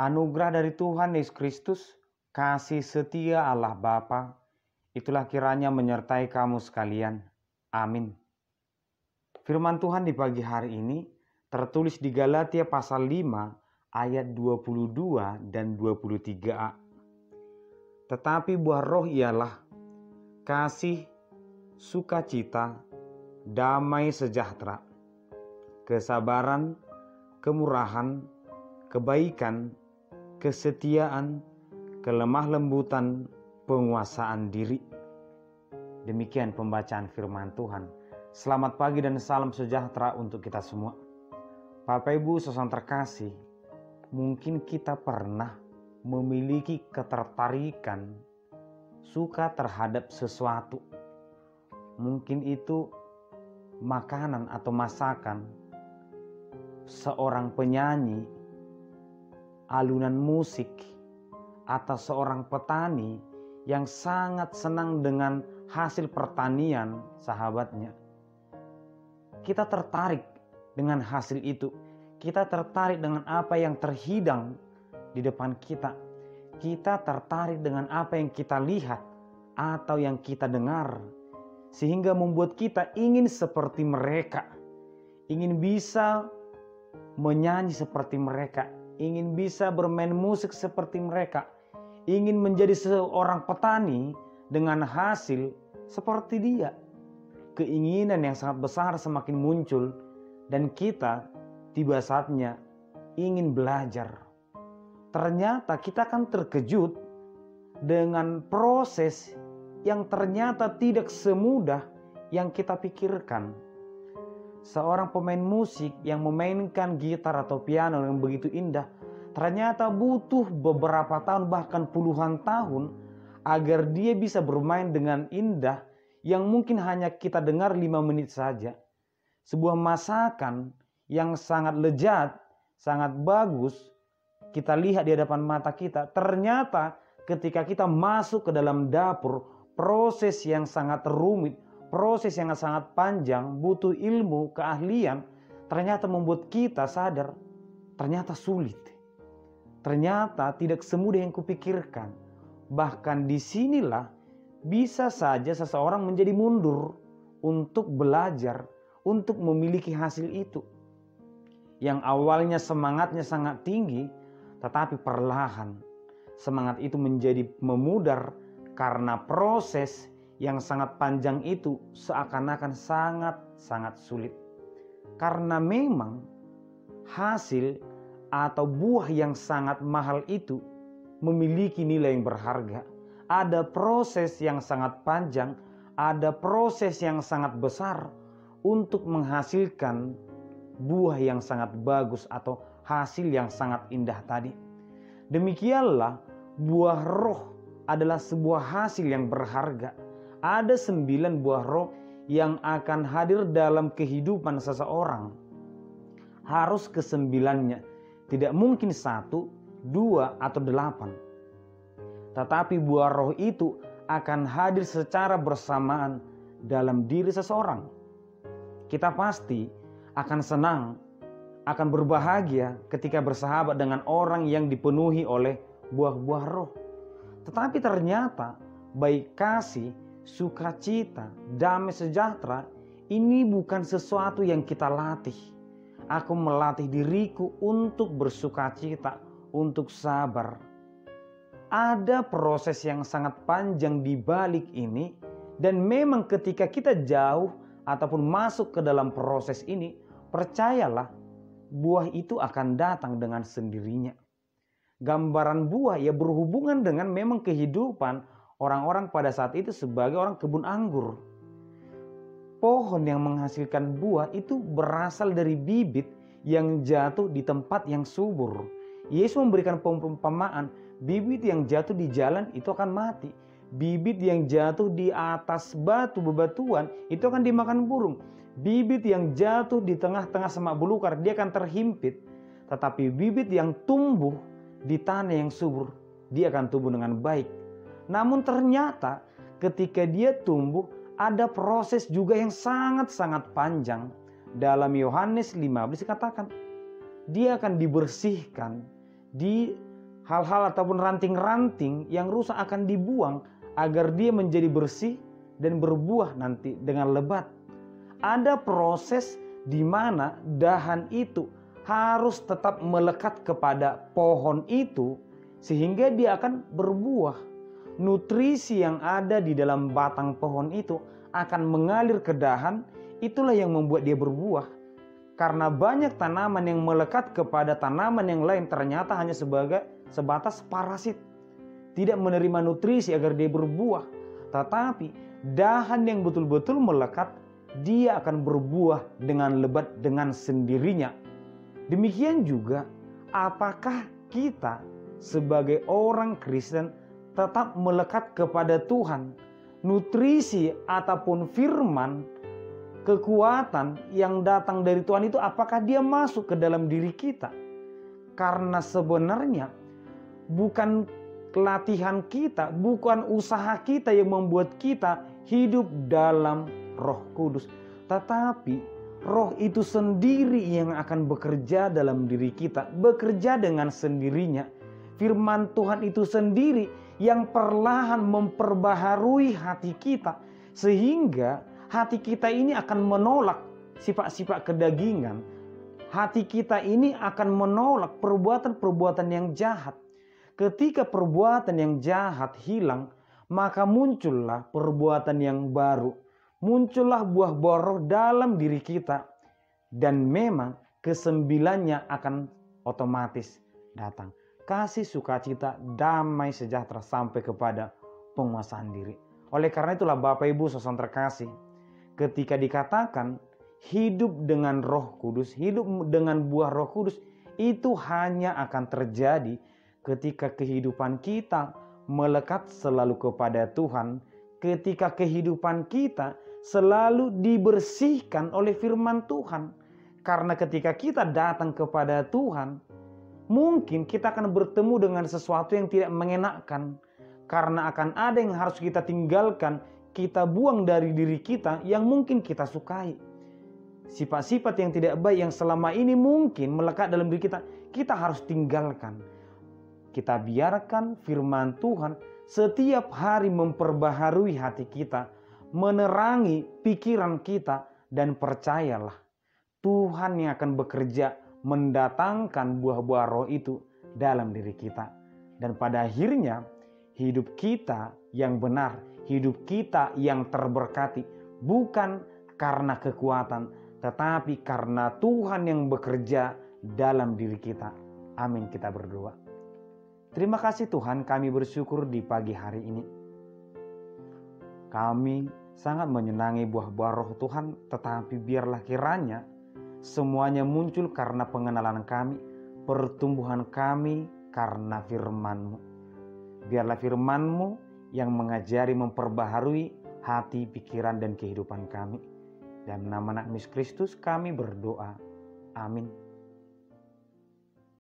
Anugerah dari Tuhan Yesus Kristus, kasih setia Allah Bapa, itulah kiranya menyertai kamu sekalian. Amin. Firman Tuhan di pagi hari ini tertulis di Galatia pasal 5 ayat 22 dan 23a. Tetapi buah roh ialah kasih, sukacita, damai sejahtera, kesabaran, kemurahan, kebaikan, kesetiaan, kelemah lembutan, penguasaan diri. Demikian pembacaan firman Tuhan. Selamat pagi dan salam sejahtera untuk kita semua. Bapak Ibu saudara terkasih, mungkin kita pernah memiliki ketertarikan, suka terhadap sesuatu. Mungkin itu makanan atau masakan, seorang penyanyi, alunan musik, atau seorang petani yang sangat senang dengan hasil pertanian sahabatnya. Kita tertarik dengan hasil itu. Kita tertarik dengan apa yang terhidang di depan kita. Kita tertarik dengan apa yang kita lihat atau yang kita dengar, sehingga membuat kita ingin seperti mereka, ingin bisa menyanyi seperti mereka, ingin bisa bermain musik seperti mereka, ingin menjadi seorang petani dengan hasil seperti dia. Keinginan yang sangat besar semakin muncul dan kita tiba saatnya ingin belajar. Ternyata kita akan terkejut dengan proses yang ternyata tidak semudah yang kita pikirkan. Seorang pemain musik yang memainkan gitar atau piano yang begitu indah, ternyata butuh beberapa tahun bahkan puluhan tahun agar dia bisa bermain dengan indah yang mungkin hanya kita dengar 5 menit saja. Sebuah masakan yang sangat lezat, sangat bagus, kita lihat di hadapan mata kita. Ternyata ketika kita masuk ke dalam dapur, proses yang sangat rumit, proses yang sangat panjang, butuh ilmu, keahlian, ternyata membuat kita sadar, ternyata sulit. Ternyata tidak semudah yang kupikirkan. Bahkan disinilah bisa saja seseorang menjadi mundur untuk belajar, untuk memiliki hasil itu. Yang awalnya semangatnya sangat tinggi, tetapi perlahan semangat itu menjadi memudar karena proses yang sangat panjang itu seakan-akan sangat sulit. Karena memang hasil atau buah yang sangat mahal itu memiliki nilai yang berharga. Ada proses yang sangat panjang, ada proses yang sangat besar untuk menghasilkan buah yang sangat bagus atau hasil yang sangat indah tadi. Demikianlah buah roh adalah sebuah hasil yang berharga. Ada 9 buah roh yang akan hadir dalam kehidupan seseorang. Harus ke-9-nya. Tidak mungkin 1, 2, atau 8. Tetapi buah roh itu akan hadir secara bersamaan dalam diri seseorang. Kita pasti akan senang, akan berbahagia ketika bersahabat dengan orang yang dipenuhi oleh buah-buah roh. Tetapi ternyata baik kasih, sukacita, damai sejahtera ini bukan sesuatu yang kita latih. Aku melatih diriku untuk bersukacita, untuk sabar. Ada proses yang sangat panjang di balik ini, dan memang ketika kita jauh ataupun masuk ke dalam proses ini, percayalah buah itu akan datang dengan sendirinya. Gambaran buah ya berhubungan dengan memang kehidupan orang-orang pada saat itu sebagai orang kebun anggur. Pohon yang menghasilkan buah itu berasal dari bibit yang jatuh di tempat yang subur. Yesus memberikan perumpamaan, bibit yang jatuh di jalan itu akan mati. Bibit yang jatuh di atas batu bebatuan itu akan dimakan burung. Bibit yang jatuh di tengah-tengah semak belukar dia akan terhimpit. Tetapi bibit yang tumbuh di tanah yang subur dia akan tumbuh dengan baik. Namun ternyata ketika dia tumbuh ada proses juga yang sangat-sangat panjang. Dalam Yohanes 15 dikatakan dia akan dibersihkan, di hal-hal ataupun ranting-ranting yang rusak akan dibuang agar dia menjadi bersih dan berbuah nanti dengan lebat. Ada proses di mana dahan itu harus tetap melekat kepada pohon itu sehingga dia akan berbuah. Nutrisi yang ada di dalam batang pohon itu akan mengalir ke dahan, itulah yang membuat dia berbuah. Karena banyak tanaman yang melekat kepada tanaman yang lain ternyata hanya sebatas parasit. Tidak menerima nutrisi agar dia berbuah. Tetapi dahan yang betul-betul melekat, dia akan berbuah dengan lebat dengan sendirinya. Demikian juga apakah kita sebagai orang Kristen tetap melekat kepada Tuhan? Nutrisi ataupun firman, kekuatan yang datang dari Tuhan itu apakah dia masuk ke dalam diri kita? Karena sebenarnya bukan latihan kita, bukan usaha kita yang membuat kita hidup dalam Roh Kudus, tetapi Roh itu sendiri yang akan bekerja dalam diri kita, bekerja dengan sendirinya. Firman Tuhan itu sendiri yang perlahan memperbaharui hati kita, sehingga hati kita ini akan menolak sifat-sifat kedagingan. Hati kita ini akan menolak perbuatan-perbuatan yang jahat. Ketika perbuatan yang jahat hilang, maka muncullah perbuatan yang baru. Muncullah buah-buah roh dalam diri kita. Dan memang kesembilannya akan otomatis datang. Kasih, sukacita, damai, sejahtera sampai kepada penguasaan diri. Oleh karena itulah Bapak Ibu saudara terkasih, ketika dikatakan hidup dengan Roh Kudus, hidup dengan buah Roh Kudus, itu hanya akan terjadi ketika kehidupan kita melekat selalu kepada Tuhan, ketika kehidupan kita selalu dibersihkan oleh firman Tuhan. Karena ketika kita datang kepada Tuhan, mungkin kita akan bertemu dengan sesuatu yang tidak mengenakan. Karena akan ada yang harus kita tinggalkan, kita buang dari diri kita yang mungkin kita sukai. Sifat-sifat yang tidak baik yang selama ini mungkin melekat dalam diri kita, kita harus tinggalkan. Kita biarkan firman Tuhan setiap hari memperbaharui hati kita, menerangi pikiran kita, dan percayalah Tuhan yang akan bekerja mendatangkan buah-buah roh itu dalam diri kita. Dan pada akhirnya hidup kita yang benar, hidup kita yang terberkati, bukan karena kekuatan, tetapi karena Tuhan yang bekerja dalam diri kita. Amin, kita berdoa. Terima kasih Tuhan, kami bersyukur di pagi hari ini. Kami sangat menyenangi buah-buah roh Tuhan, tetapi biarlah kiranya semuanya muncul karena pengenalan kami, pertumbuhan kami karena firman-Mu. Biarlah firman-Mu yang mengajari, memperbaharui hati, pikiran, dan kehidupan kami. Dalam nama Anak Yesus Kristus kami berdoa. Amin.